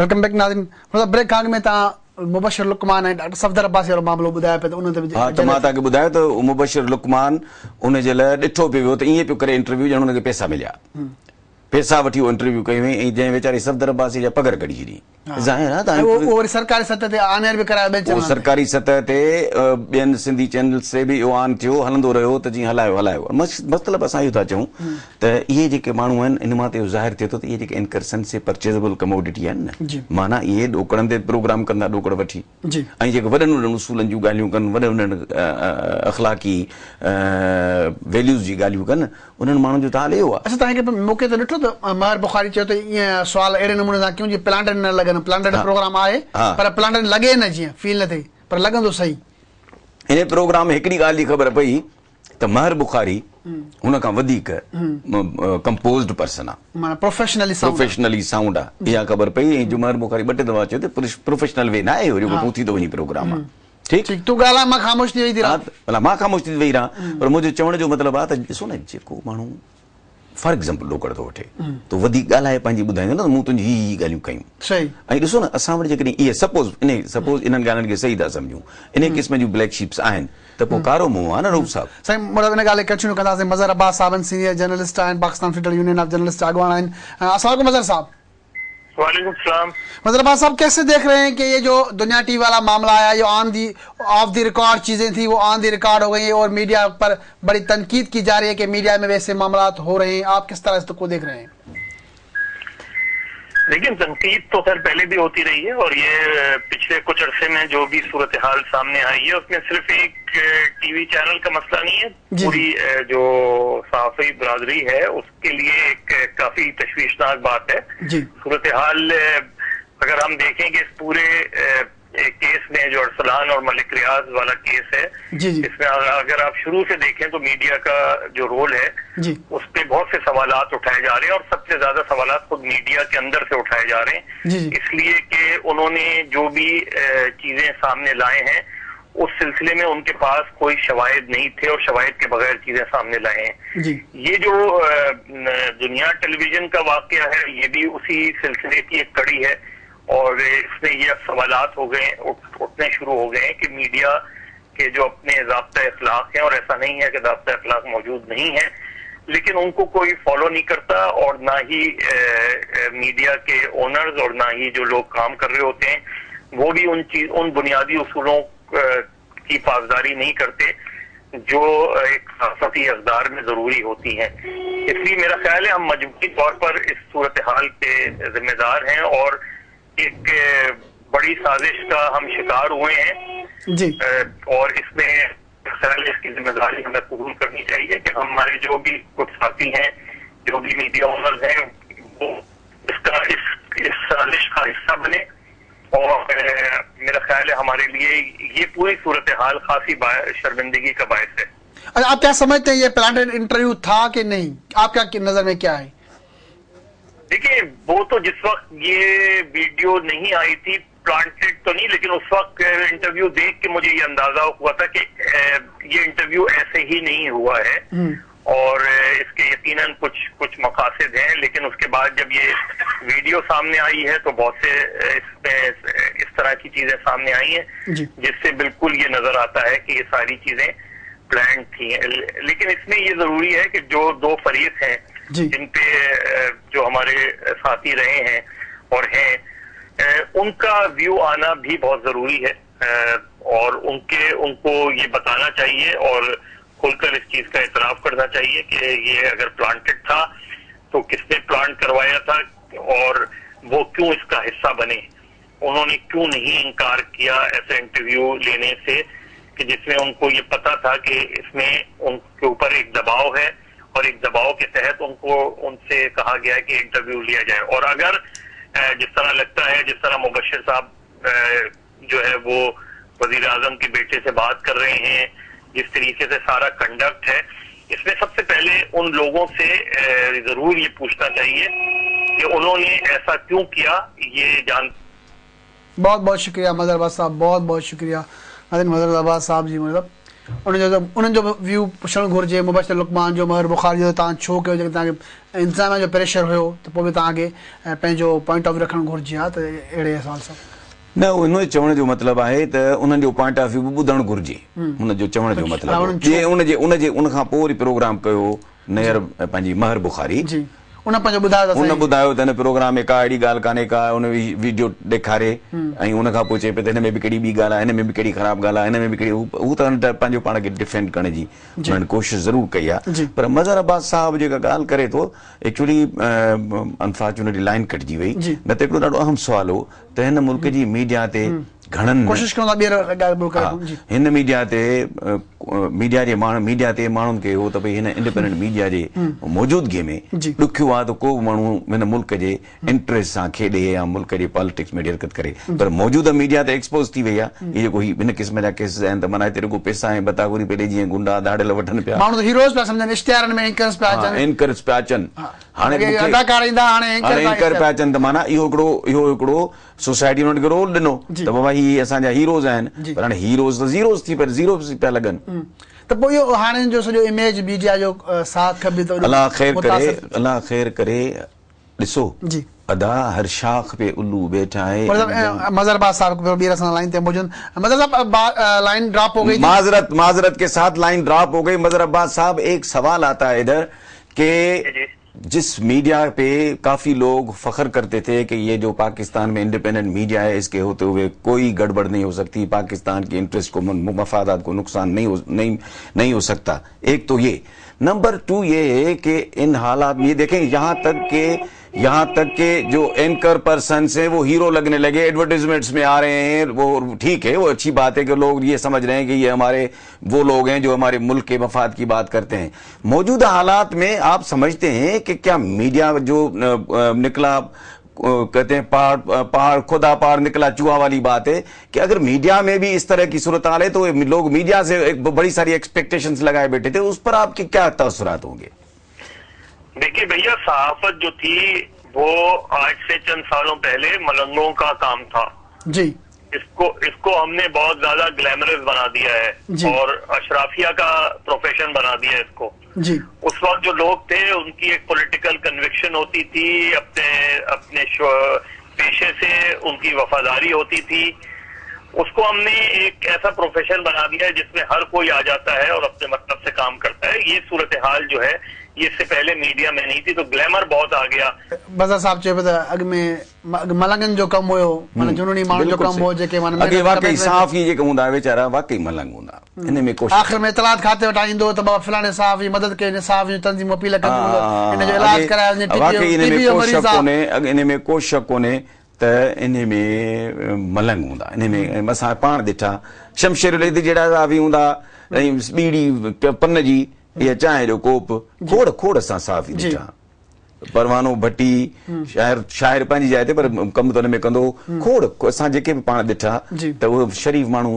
Welcome back नाज़रीन। मतलब brake खां में तव्हां मुबशिर लुकमान ऐं डॉक्टर सफदर अब्बासी वारो मामलो ॿुधायो पियो त उन ते हाँ तो मां तव्हांखे ॿुधायो त मुबशिर लुकमान उन जे लाइ ॾिठो पियो वियो त ईअं पियो करे इंटरव्यू ॼण हुनखे पैसा मिलिया, पैसा वठी उहो इंटरव्यू कई हुई ऐं जंहिं वीचारी सफदर अब्बासी जा पघर कढी छॾी। ज़ाहिर आहे उहो वरी सरकारी सतह ते ऑन एयर बि करायो ॿियनि चैनलनि ते। सरकारी सतह ते ॿियनि सिंधी चैनल्स ते बि इहो ऑन थियो, हलंदो रहियो त जीअं हलायो हलायो। मतिलबु असां इहो था चऊं त इहे जेके माण्हू आहिनि इन मां त इहो ज़ाहिर थिए थो त इहे जेके इनकर्सन से परचेजेबल कमोडिटी आहिनि न, माना इहे ॾोकड़नि ते प्रोग्राम कंदा ॾोकड़ वठी ऐं जेके वॾनि वॾनि उसूलनि जूं ॻाल्हियूं कनि, वॾनि वॾनि अख़लाक़ी वैल्यूज़ जी ॻाल्हियूं कनि, उन्हनि माण्हुनि जो त हाल इहो आहे। अच्छा, तव्हांखे मौक़े ते ॾिठो त महर बुखारी चयो त ईअं सुवाल अहिड़े नमूने सां कयूं जीअं प्लांटेड न लॻनि। प्लांटेड प्रोग्राम आहे पर प्लांटेड लॻे न, जीअं फील न थिए पर लॻंदो सही। इन प्रोग्राम में हिकिड़ी ॻाल्हि जी ख़बर पई त महर बुखारी हुन खां वधीक कंपोज्ड पर्सन आहे, माना प्रोफेशनली साउंड आहे, इहा ख़बर पई। ऐं जो महर बुखारी ॿ टे दफ़ा चयो त प्रोफेशनल वे न आहे, जेको थी थो वञे प्रोग्राम आहे। ठीक, तूं ॻाल्हाए, मां ख़ामोश थी वेही रहां। भला मां ख़ामोश थी वेही रहां, पर मुंहिंजो चवण जो मतिलबु आहे त ॾिसो न, जेको माण्हू फॉर एग्जाम्पल ॾोकड़ थो वठे तो वधीक ॻाल्हाए पंहिंजी ॿुधाईंदो न, मूं तुंहिंजी ही ॻाल्हियूं कयूं सही। ऐं ॾिसो न, असां वटि जेकॾहिं इहे सपोज़ इन्हनि ॻाल्हियुनि खे सही था सम्झूं, इन क़िस्म जूं ब्लैक शीप्स आहिनि त पोइ कारो मुंहुं आहे न रूप साहब। साईं, मतिलबु इन ॻाल्हि खे कंटिन्यू कंदासीं। मज़हर अब्बास साहब सीनियर जर्नलिस्ट आहिनि, Pakistan federal union of journalist अॻवान आहिनि। अस्सलाम वालेकुम मज़हर साहब। वालेकुम सलाम। मज़हर अब्बास साहब, कैसे देख रहे हैं कि ये जो दुनिया टीवी वाला मामला आया, जो ऑफ द रिकॉर्ड चीजें थी वो ऑन द रिकॉर्ड हो गई है और मीडिया पर बड़ी तनकीद की जा रही है कि मीडिया में वैसे मामला हो रहे हैं, आप किस तरह से को देख रहे हैं? लेकिन तनकीद तो खैर पहले भी होती रही है और ये पिछले कुछ अरसे में जो भी सूरत हाल सामने आई है उसमें सिर्फ एक टीवी चैनल का मसला नहीं है, पूरी जो सहाफ़ी बरादरी है उसके लिए एक काफी तशवीशनाक बात है। सूरत हाल अगर हम देखें कि इस पूरे केस में जो अरसलान और मलिक रियाज वाला केस है, इसमें अगर आप शुरू से देखें तो मीडिया का जो रोल है उस पे बहुत से सवालात उठाए जा रहे हैं और सबसे ज्यादा सवालात खुद मीडिया के अंदर से उठाए जा रहे हैं, इसलिए कि उन्होंने जो भी चीजें सामने लाए हैं उस सिलसिले में उनके पास कोई शवाहिद नहीं थे और शवाहिद के बगैर चीजें सामने लाए हैं। ये जो दुनिया टेलीविजन का वाकया है ये भी उसी सिलसिले की एक कड़ी है और इसमें ये सवालात हो गए, उठने शुरू हो गए हैं कि मीडिया के जो अपने ज़ाब्ता अखलाक हैं, और ऐसा नहीं है कि ज़ाब्ता अखलाक मौजूद नहीं है, लेकिन उनको कोई फॉलो नहीं करता और ना ही मीडिया के ओनर्स और ना ही जो लोग काम कर रहे होते हैं वो भी उन बुनियादी उसूलों की पासदारी नहीं करते जो एक सहाफ़ती अक़दार में जरूरी होती हैं। इसलिए मेरा ख्याल है हम मजबूरी तौर पर इस सूरत हाल के जिम्मेदार हैं और एक बड़ी साजिश का हम शिकार हुए हैं और इसमें इसकी जिम्मेदारी हमें कबूल करनी चाहिए कि हमारे जो भी कुछ साथी हैं, जो भी मीडिया ओनर्स हैं, वो इस साजिश का हिस्सा बने और मेरा ख्याल है हमारे लिए ये पूरी सूरत हाल खासी शर्मिंदगी का बायस है। आप क्या समझते हैं, ये प्लांटेड इंटरव्यू था कि नहीं? आपका नजर में क्या है? देखिए, वो तो जिस वक्त ये वीडियो नहीं आई थी, प्लांटेड तो नहीं, लेकिन उस वक्त इंटरव्यू देख के मुझे ये अंदाजा हुआ था कि ये इंटरव्यू ऐसे ही नहीं हुआ है और इसके यकीनन कुछ मकासद हैं, लेकिन उसके बाद जब ये वीडियो सामने आई है तो बहुत से इसमें इस तरह की चीजें सामने आई हैं जिससे बिल्कुल ये नजर आता है कि ये सारी चीजें प्लान थी। लेकिन इसमें ये जरूरी है कि जो दो फरीक हैं जिन पे जो हमारे साथी रहे हैं और हैं, उनका व्यू आना भी बहुत जरूरी है और उनको ये बताना चाहिए और खुलकर इस चीज का इतराफ करना चाहिए कि ये अगर प्लांटेड था तो किसने प्लांट करवाया था और वो क्यों इसका हिस्सा बने, उन्होंने क्यों नहीं इनकार किया ऐसे इंटरव्यू लेने से कि जिसमें उनको ये पता था कि इसमें उनके ऊपर एक दबाव है और एक दबाव के तहत उनसे कहा गया है कि इंटरव्यू लिया जाए। और अगर जिस तरह लगता है, जिस तरह मुबशिर साहब जो है वो वजीर आजम के बेटे से बात कर रहे हैं, जिस तरीके से सारा कंडक्ट है, इसमें सबसे पहले उन लोगों से जरूर ये पूछना चाहिए कि उन्होंने ऐसा क्यों किया, ये जान। बहुत बहुत शुक्रिया मज़हर अब्बास साहब, बहुत बहुत शुक्रिया। मज़हर अब्बास साहब जी, मतलब उन्हनि जो व्यू पुछणु घुरिजे मुबशर लुकमान जो महर बुखारी जो तव्हां छो कयो जेके तव्हांखे इंतज़ामिया जो प्रेशर हुयो त पोइ बि तव्हांखे पंहिंजो पॉइंट ऑफ व्यू रखणु घुरिजे हा त अहिड़े हिसाब सां न उन चवण जो मतिलबु आहे त उन्हनि जो पॉइंट ऑफ व्यू बि ॿुधणु घुरिजे हुन जो चवण जो मतिलबु जे उन खां पोइ वरी प्रोग्राम कयो नयर पंहिंजी महर बुखारी उन पंहिंजो ॿुधायो उन ॿुधायो त हिन प्रोग्राम में का अहिड़ी ॻाल्हि कान्हे का उन वीडियो ॾेखारे ऐं उन खां पोइ चए पियो त हिन में बि कहिड़ी ॿी ॻाल्हि आहे हिन में बि कहिड़ी ख़राबु ॻाल्हि आहे हिन में बि कहिड़ी हू त पंहिंजो पाण खे डिफेंड करण जी उन्हनि कोशिशि ज़रूरु कई आहे पर मज़हर अब्बास साहिबु जेका ॻाल्हि करे थो एक्चुअली अनफॉर्चुनेटली लाइन कटिजी वई न त हिकिड़ो ॾाढो अहम सुवाल हो त हिन मुल्क जी मीडिया ते हिन मीडिया ते माण्हुनि खे हो त भई हिन इंडिपेंडेंट मीडिया जे मौजूदगीअ में ॾुखियो आहे त को बि माण्हू हिन मुल्क जे इंट्रस्ट सां खेॾे या मुल्क जे पॉलिटिक्स में हरकत करे पर मौजूदा मीडिया ते एक्सपोज थी वई आहे इहे जेको हिन क़िस्म जा केसिस आहिनि त माना हिते रुगो पैसा ऐं बतागुरी पहले जीअं गुंडा दाड़ियल वठनि पिया इनकरेज पिया अचनि हाणे एंकर पिया अचनि त माना इहो हिकिड़ो सोसाइटी उन्हनि खे रोल ॾिनो त बाबा ही असांजा हीरोज़ आहिनि पर हाणे हीरोज़ त ज़ीरोज़ थी पर ज़ीरो पिया लॻनि त पोइ इहो हाणे जो सॼो इमेज मीडिया जो साथ बि त अलाह ख़ैर करे ॾिसो अदा हर शाख पे उल्लू बैठा है मज़हर अब्बास साहब को बीर असन लाइन ते मौजूद मज़हर साहब लाइन ड्रॉप हो गई माजरत के साथ लाइन ड्रॉप हो गई मज़हर अब्बास साहब एक सवाल आता है इधर कि जिस मीडिया पे काफी लोग फख्र करते थे कि ये जो पाकिस्तान में इंडिपेंडेंट मीडिया है इसके होते हुए कोई गड़बड़ नहीं हो सकती पाकिस्तान के इंटरेस्ट को मफादात को नुकसान नहीं हो सकता एक तो ये नंबर 2 ये है कि इन हालात में देखें यहाँ तक के जो एंकर पर्सन है वो हीरो लगने लगे एडवर्टाइजमेंट्स में आ रहे हैं वो ठीक है वो अच्छी बात है कि लोग ये समझ रहे हैं कि ये हमारे वो लोग हैं जो हमारे मुल्क के मफाद की बात करते हैं मौजूदा हालात में आप समझते हैं कि क्या मीडिया जो निकला कहते हैं पहाड़ खुदा पहाड़ निकला चूहा वाली बात है कि अगर मीडिया में भी इस तरह की सूरत हाल है तो लोग मीडिया से एक बड़ी सारी एक्सपेक्टेशंस लगाए बैठे थे उस पर आपके क्या तअस्सुरात होंगे देखिए भैया सहाफत जो थी वो आज से चंद सालों पहले मलंगों का काम था जी इसको हमने बहुत ज्यादा ग्लैमरस बना दिया है और अशराफिया का प्रोफेशन बना दिया है इसको जी उस वक्त जो लोग थे उनकी एक पॉलिटिकल कन्विक्शन होती थी अपने पेशे से उनकी वफादारी होती थी उसको हमने एक ऐसा प्रोफेशन बना दिया है जिसमें हर कोई आ जाता है और अपने मतलब से काम करता है ये सूरत हाल जो है ये इससे पहले मीडिया में नहीं थी तो ग्लैमर बहुत आ गया बज़र साहब चए पिया अॻ में मलंगनि जो कमु हुयो माना जुनूनी माण्हुनि जो कमु हो जेके माना अॻे वाकई सहाफ़ी जेके हूंदा वीचारा वाकई मलंग हूंदा इन में कोशिश आख़िर में इतलात खाते वटां ईंदो त बाबा फलाणे साहब जी मदद कयो इन साहब जी तंज़ीम अपील कंदो इन जो इलाज करायो वाकई इन में को शक कोन्हे इन में को शक कोन्हे त इन में मलंग हूंदा इन में असां पाण ॾिठा शमशेर लेदी जहिड़ा साहब हूंदा ऐं बीड़ी पन जी ये चाहे जो कोप खोड़ सां साफ़ ॾिठा परवानो भट्टी शाइर पंहिंजी जाइ ते पर कमु त हुन में कंदो खोड़ असां जेके बि पाण ॾिठा त उहो शरीफ़ माण्हू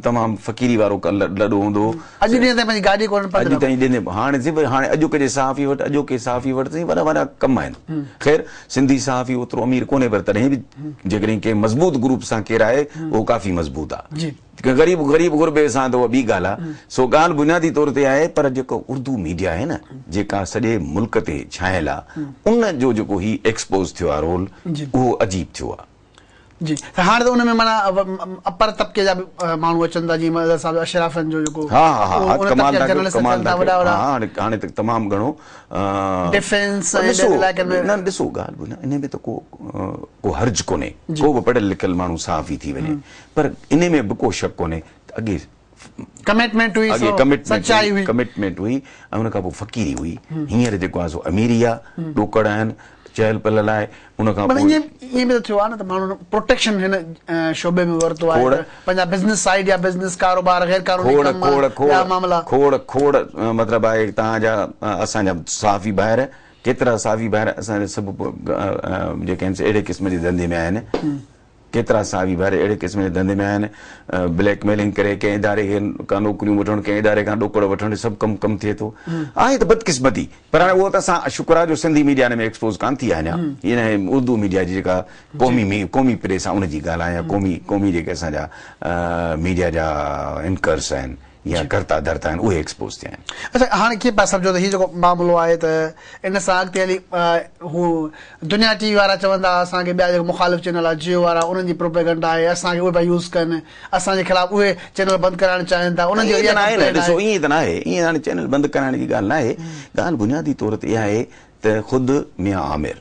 तमामु फ़क़ीरी वारो लॾो हूंदो अॼु ॾींहं ताईं पंहिंजी गाॾी कोन अॼु ताईं ॾिने हाणे अॼोके सहाफ़ी वटि अॼोके सहाफ़ी वटि वॾा कम आहिनि ख़ैर सिंधी सहाफ़ी ओतिरो अमीर कोन्हे पर तॾहिं बि जेकॾहिं कंहिं मज़बूत ग्रुप सां केरु आहे उहो काफ़ी मज़बूत आहे गरीब गुरबे सां त उहा ॿी ॻाल्हि आहे सो ॻाल्हि बुनियादी तौर ते आहे पर जेको उर्दू मीडिया आहे न जेका सॼे मुल्क ते छायल आहे उन जो जेको ही एक्सपोज थियो आहे रोल उहो अजीब थियो आहे जी हाणे त उन में माना अपर तबके जा माण्हू अचनि था जीअं मज़हर साहब अशराफनि जो जेको हाणे त तमामु घणो डिफेंस न ॾिसो ॻाल्हि ॿुधायो इन में त को हर्ज कोन्हे को बि पढ़ियल लिखियल माण्हू साफ़ी थी वञे पर इन में बि को शक कोन्हे अॻे कमिटमेंट हुई ऐं उन खां पोइ फ़क़ीरी हुई हींअर जेको आहे सो अमीरी आहे ॾोकड़ आहिनि चहल पहल आहे उन खां पोइ ईअं बि थियो आहे न त माण्हुनि प्रोटेक्शन हिन शोबे में वरितो आहे पंहिंजा बिज़नेस साइड या बिज़नेस कारोबार गैर कानूनी खोड़ मतिलबु आहे तव्हांजा असांजा साफ़ी ॿाहिरि केतिरा साफ़ी ॿाहिरि असांजे सभु जेके आहिनि अहिड़े क़िस्म जे धंधे में आहिनि केतिरा साफ़ी ॿाहिरि अहिड़े क़िस्म जे धंधे में आहिनि ब्लैकमेलिंग करे कंहिं इदारे खां नौकरियूं वठणु कंहिं इदारे खां ॾोकड़ वठणु सभु कमु थिए थो आहे त बदकिस्मती पर हाणे उहो त असां शुक्र आहे जो सिंधी मीडिया में एक्सपोज़ कान थी आहे अञा हिन उर्दू मीडिया जी जेका क़ौमी प्रेस आहे उनजी ॻाल्हि आहे या क़ौमी जेके असांजा मीडिया जा एंकर्स आहिनि या करता धरता आहिनि उहे एक्सपोज थिया आहिनि। अच्छा हाणे कीअं पिया सम्झो त हीउ जेको मामिलो आहे त इन सां अॻिते हली हू दुनिया टीवी वारा चवनि था असांखे ॿिया जेको मुखालिफ़ चैनल आहे जियो वारा उन्हनि जी प्रोपेगेंडा आहे असांखे उहे पिया यूज़ कनि असांजे ख़िलाफ़ उहे चैनल बंदि कराइणु चाहिनि था उन्हनि जी ॾिसो ईअं त न आहे ईअं हाणे चैनल बंदि कराइण जी ॻाल्हि न आहे ॻाल्हि बुनियादी तौर ते इहा आहे त ख़ुदि मियां आमिर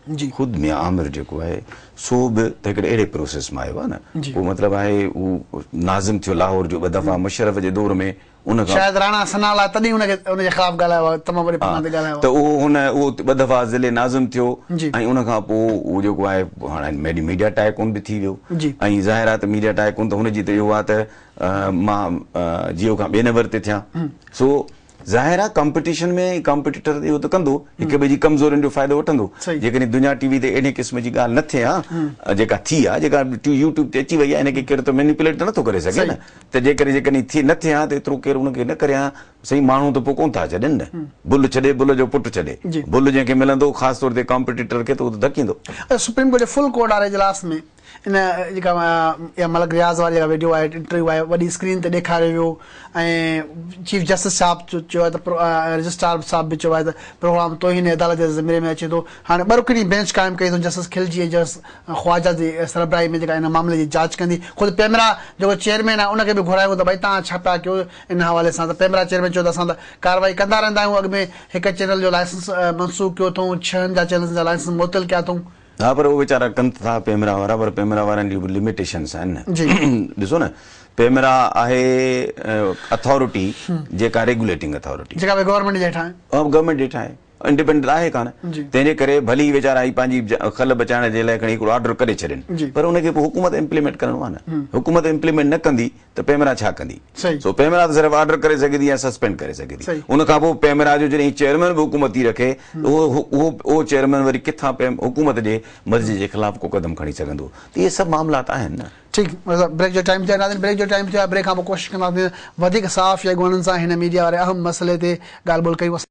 ख़ुदि मियां आमिर जेको आहे सो बि त हिकिड़े अहिड़े प्रोसेस मां आयो आहे न उहो मतिलबु आहे उहो नाज़िम थियो लाहौर जो ॿ दफ़ा मुशरफ जे दौर में उन खां शायदि राणा सनाल आहे तॾहिं उनखे उनजे ख़िलाफ़ ॻाल्हायो आहे तमामु वॾे पैमाने ते ॻाल्हायो त उहो ॿ दफ़ा ज़िले नाज़िम थियो ऐं उन खां पोइ उहो जेको आहे हाणे मीडिया टाइकून बि थी वियो ऐं ज़ाहिर आहे त मीडिया टाइकून त हुनजी त इहो आहे त मां जियो खां ॿिए नंबर ते थियां सो ज़ाहिर आहे कॉम्पिटिशन में कॉम्पिटिटर इहो त कंदो हिक ॿिए जी कमज़ोरियुनि जो फ़ाइदो वठंदो जेकॾहिं दुनिया टीवी ते अहिड़े क़िस्म जी ॻाल्हि न थिए हा जेका थी आहे जेका यूट्यूब ते अची वई आहे हिनखे केरु त मैनिपुलेट त नथो करे सघे न त जेकॾहिं थी न थिए हा त एतिरो केरु हुनखे न करे हा सही माण्हू त पोइ कोन था छॾनि न बुल छॾे बुल जो पुटु छॾे बुल जंहिंखे मिलंदो ख़ासि तौर ते कॉम्पिटिटर खे त उहो त धकींदो। सुप्रीम कोर्ट जे फुल कोर्ट वारे इजलास में इन जेका मलक रियाज़ वारी जेका वीडियो आहे इंटरव्यू आहे वॾी स्क्रीन ते ॾेखारियो वियो ऐं चीफ जस्टिस साहिबु चयो आहे त रजिस्ट्रार साहिबु बि चयो आहे त प्रोग्राम तौहीन अदालत जे ज़िम्मे में अचे थो। हाणे ॿ बेंच क़ाइमु कई अथऊं जस्टिस खिलजी ऐं जस्टिस ख्वाजा जी सरबराही में जेका इन मामले जी जांच कंदी ख़ुदि पेमरा जेको चेयरमैन आहे उनखे बि घुरायो त भई तव्हां छा पिया कयो इन हवाले सां त पेमरा चेयरमैन चयो त असां त कार्रवाई कंदा रहंदा आहियूं अॻु में हिकु चैनल जो लाइसेंस मनसूख़ कयो अथऊं 6 जा चैनल जा लाइसेंस मुअतल कया अथऊं। हा पर उहे वीचारा कनि था पेमरा वारा पर पेमरा वारनि जी बि लिमिटेशन्स आहिनि न ॾिसो न पेमरा आहे अथॉरिटी जेका रेगुलेटिंग अथॉरिटी जेका गवर्नमेंट जे हेठां आहे गवर्नमेंट जे हेठां आहे इंडिपेंडेंट आहे कान तंहिंजे करे भली वीचारा ई पंहिंजी खल बचाइण जे लाइ खणी हिकिड़ो ऑर्डर करे छॾनि पर उनखे पोइ हुकूमत इम्प्लीमेंट करणो आहे न हुकूमत इम्प्लीमेंट न कंदी त पेमरा छा कंदी सो पेमरा त सिर्फ़ु ऑर्डर करे सघंदी या सस्पेंड करे सघंदी उन खां पोइ पेमरा जो जॾहिं चेयरमैन बि हुकूमती रखे उहो चेयरमैन वरी किथां हुकूमत जे मर्ज़ी जे ख़िलाफ़ को क़दम खणी सघंदो त इहे सभु मामलात आहिनि न। ठीकु ब्रेक जो टाइम थियो आहे ब्रेक जो टाइम थियो आहे ब्रेक खां पोइ कोशिशि कंदासीं वधीक साफ़ या गुणनि सां हिन मीडिया वारे अहम मसइले ते ॻाल्हि ॿोल कयूं।